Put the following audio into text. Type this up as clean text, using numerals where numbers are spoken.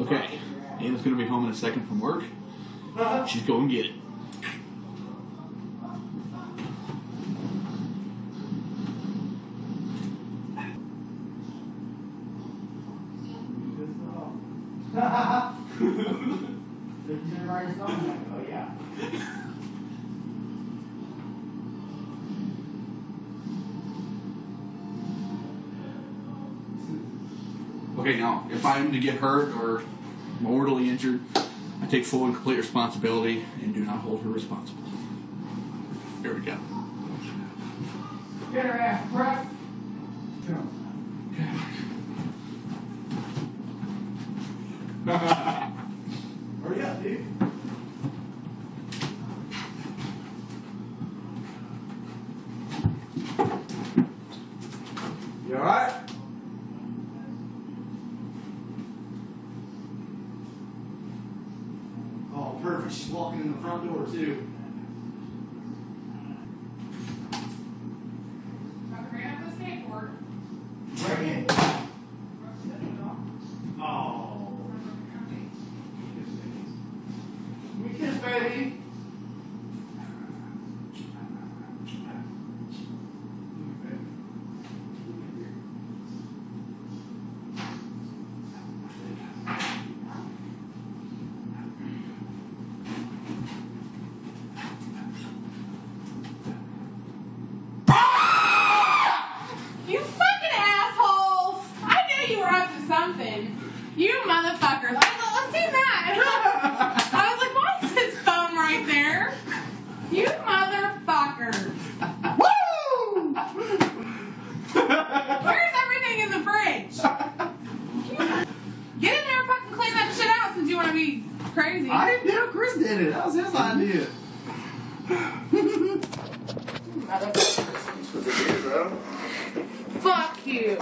Okay, Anna's gonna be home in a second from work. She's going to get it. Oh yeah. Okay, now, if I am to get hurt or mortally injured, I take full and complete responsibility and do not hold her responsible. Here we go. Get her ass pressed. Hurry up, dude. You alright? Oh, perfect. She's walking in the front door, too. Bring it. Oh. Give me a kiss, baby. You motherfuckers. Let's see that. I was like, why is his phone right there? You motherfuckers. Woo! Where's everything in the fridge? Get in there and fucking clean that shit out since you want to be crazy. I didn't do it. Chris did it. That was his idea. Fuck you.